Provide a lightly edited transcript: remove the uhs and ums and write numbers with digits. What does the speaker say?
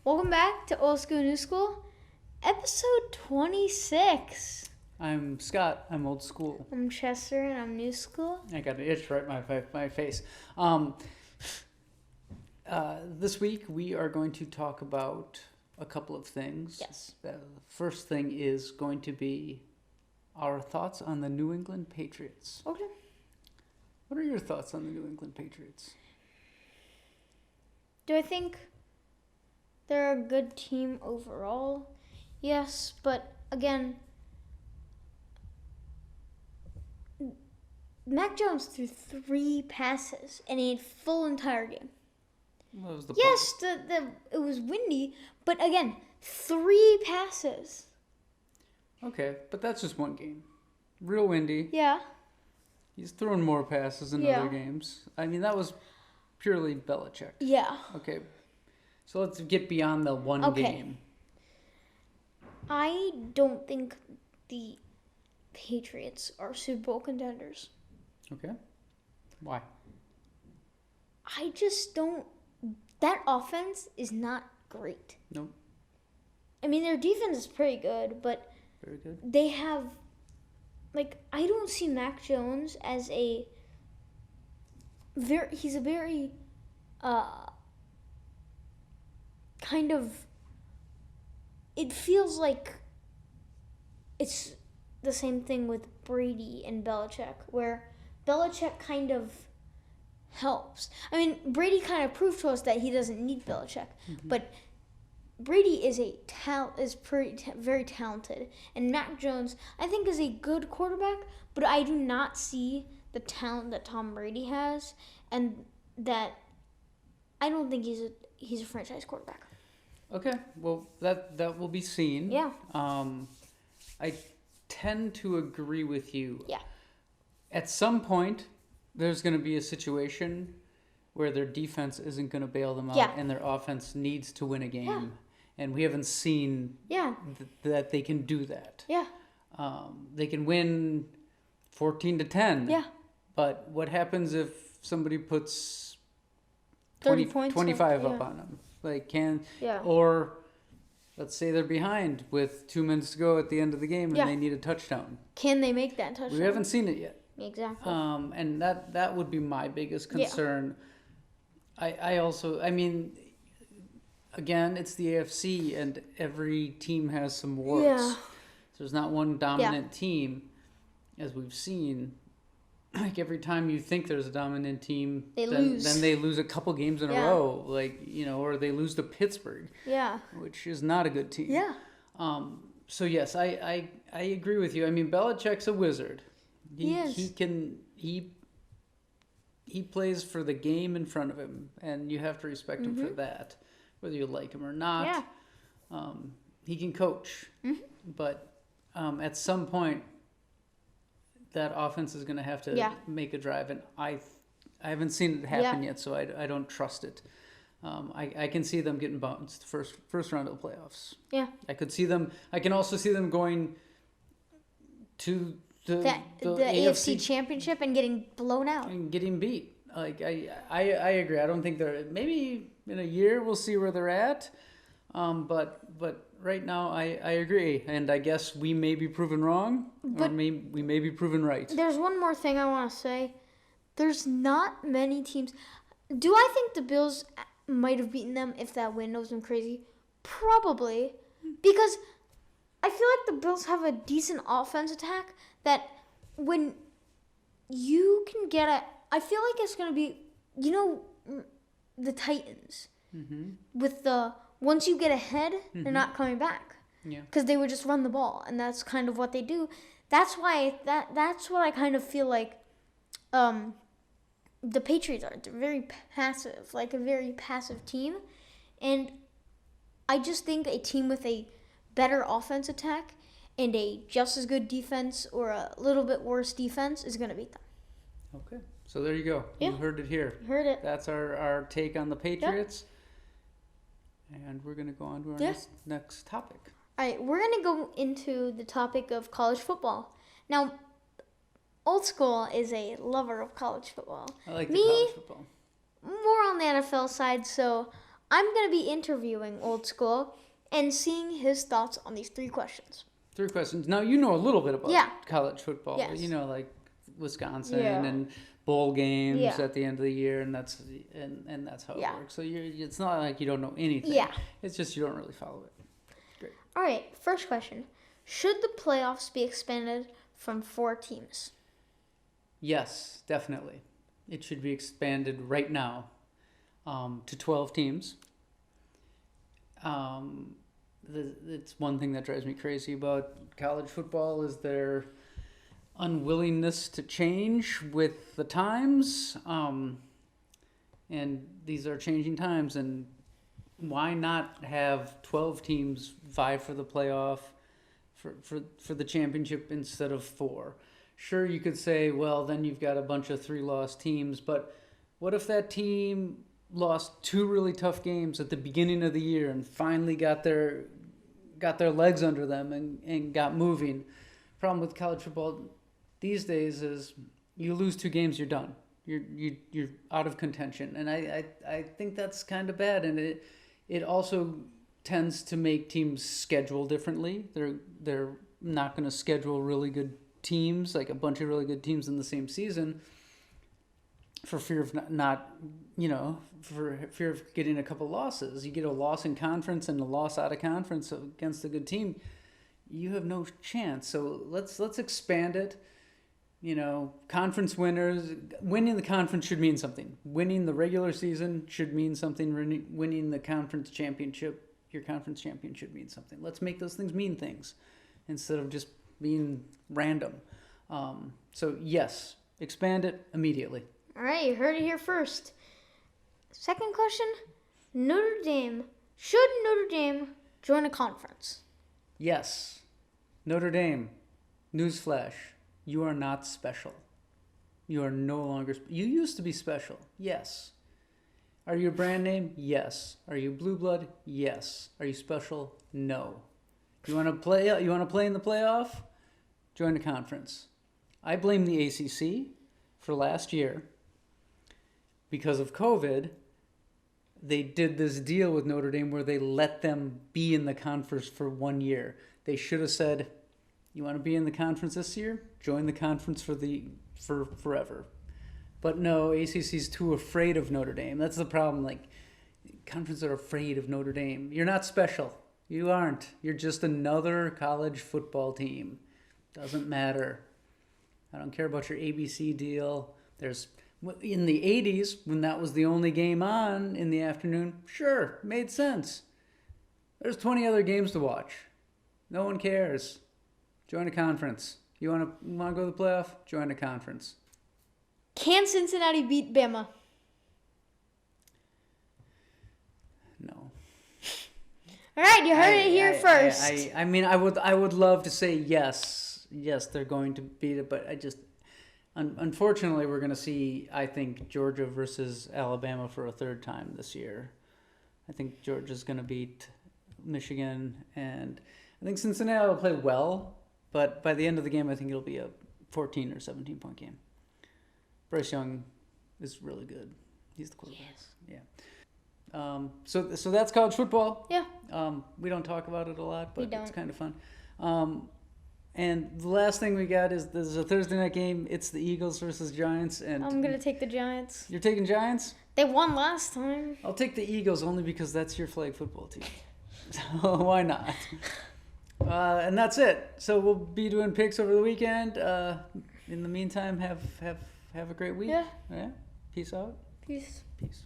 Welcome back to Old School, New School, episode 26. I'm Scott. I'm old school. I'm Chester, and I'm new school. I got an itch right in my face. This week we are going to talk about a couple of things. Yes. The first thing is going to be our thoughts on the New England Patriots. Okay. What are your thoughts on the New England Patriots? Do I think they're a good team overall? Yes, but again, Mac Jones threw 3 passes in a full entire game. What was the Yes, it was windy, but again, 3 passes. Okay, but that's just one game. Real windy. Yeah. He's thrown more passes in other games. I mean, that was purely Belichick. Yeah. Okay, so let's get beyond the one game. I don't think the Patriots are Super Bowl contenders. Okay. Why? I just don't. That offense is not great. Nope. I mean, their defense is pretty good, but Very good. they have, I don't see Mac Jones as he's a very, kind of, it feels like it's the same thing with Brady and Belichick, where Belichick kind of helps. I mean, Brady kind of proved to us that he doesn't need Belichick, but Brady is very talented, and Mac Jones I think is a good quarterback, but I do not see the talent that Tom Brady has, and that I don't think he's a franchise quarterback. Okay, well that will be seen. Yeah. I tend to agree with you. Yeah. At some point, there's going to be a situation where their defense isn't going to bail them out, and their offense needs to win a game. Yeah. And we haven't seen that they can do that. Yeah. They can win 14-10. Yeah. But what happens if somebody puts 30 points 25 up, up on them? Yeah. Or let's say they're behind with 2 minutes to go at the end of the game and they need a touchdown. Can they make that touchdown? We haven't seen it yet. Exactly. And that would be my biggest concern. I mean, again, it's the AFC, and every team has some warts. Yeah. So there's not one dominant team, as we've seen. Like every time you think there's a dominant team, lose. Then they lose a couple games in a row, or they lose to Pittsburgh. Yeah. Which is not a good team. Yeah. So yes, I agree with you. I mean, Belichick's a wizard. He is. He plays for the game in front of him, and you have to respect him for that, whether you like him or not. Yeah. He can coach, but at some point, that offense is going to have to make a drive, and I haven't seen it happen yet, so I don't trust it. I can see them getting bounced first round of the playoffs. Yeah. I can also see them going to the AFC Championship and getting blown out and getting beat. I agree. I don't think maybe in a year we'll see where they're at. But right now I agree, and I guess we may be proven wrong, or we may be proven right. There's one more thing I want to say. There's not many teams. Do I think the Bills might have beaten them if that win wasn't crazy? Probably, because I feel like the Bills have a decent offense attack that when you can get I feel like it's going to be, the Titans. With once you get ahead, they're not coming back. Yeah. Because they would just run the ball, and that's kind of what they do. That's why that's what I kind of feel like the Patriots are. They're very passive, like a very passive team. And I just think a team with a better offense attack and a just as good defense or a little bit worse defense is going to beat them. Okay. So there you go. Yeah. You heard it here. You heard it. That's our take on the Patriots. Yep. And we're going to go on to our next topic. All right, we're going to go into the topic of college football. Now, Old School is a lover of college football. I like the college football. More on the NFL side, so I'm going to be interviewing Old School and seeing his thoughts on these 3 questions. 3 questions. Now, you know a little bit about college football. Yes. You know, like Wisconsin and bowl games at the end of the year, and that's how it works. So it's not like you don't know anything. Yeah. It's just you don't really follow it. Great. All right, first question. Should the playoffs be expanded from 4 teams? Yes, definitely. It should be expanded right now to 12 teams. It's one thing that drives me crazy about college football is their unwillingness to change with the times. And these are changing times, and why not have 12 teams vie for the playoff for the championship instead of 4? Sure, you could say, well, then you've got a bunch of 3-loss teams, but what if that team lost 2 really tough games at the beginning of the year and finally got their legs under them and got moving? Problem with college football these days is you lose 2 games, you're done. You're out of contention, and I think that's kind of bad, and it also tends to make teams schedule differently. They're not going to schedule really good teams, like a bunch of really good teams in the same season, for fear of for fear of getting a couple losses. You get a loss in conference and a loss out of conference against a good team, you have no chance. So let's expand it. Conference winners, winning the conference should mean something. Winning the regular season should mean something. Winning the conference championship, your conference champion, should mean something. Let's make those things mean things instead of just being random. So yes, expand it immediately. All right, you heard it here first. Second question, should Notre Dame join a conference? Yes. Notre Dame, newsflash, you are not special. You are no longer, you used to be special. Yes. Are you a brand name? Yes. Are you blue blood? Yes. Are you special? No. You want to play in the playoff? Join a conference. I blame the ACC for last year. Because of COVID, they did this deal with Notre Dame where they let them be in the conference for 1 year. They should have said, you want to be in the conference this year? Join the conference for forever. But no, ACC's too afraid of Notre Dame. That's the problem. Like, conferences are afraid of Notre Dame. You're not special. You aren't. You're just another college football team. Doesn't matter. I don't care about your ABC deal. In the 80s, when that was the only game on in the afternoon, sure, made sense. There's 20 other games to watch. No one cares. Join a conference. You want to go to the playoff? Join a conference. Can Cincinnati beat Bama? No. All right, you heard it here first. I would love to say yes. Yes, they're going to beat it, but I just... Unfortunately, we're going to see, I think, Georgia versus Alabama for a 3rd time this year. I think Georgia's going to beat Michigan, and I think Cincinnati will play well, but by the end of the game, I think it'll be a 14 or 17-point game. Bryce Young is really good. He's the quarterback. Yes. Yeah. So that's college football. Yeah. We don't talk about it a lot, but it's kind of fun. And the last thing we got is there's a Thursday night game. It's the Eagles versus Giants. And I'm going to take the Giants. You're taking Giants? They won last time. I'll take the Eagles only because that's your flag football team. So why not? And that's it. So we'll be doing picks over the weekend. In the meantime, have a great week. Yeah. Peace out. Peace. Peace.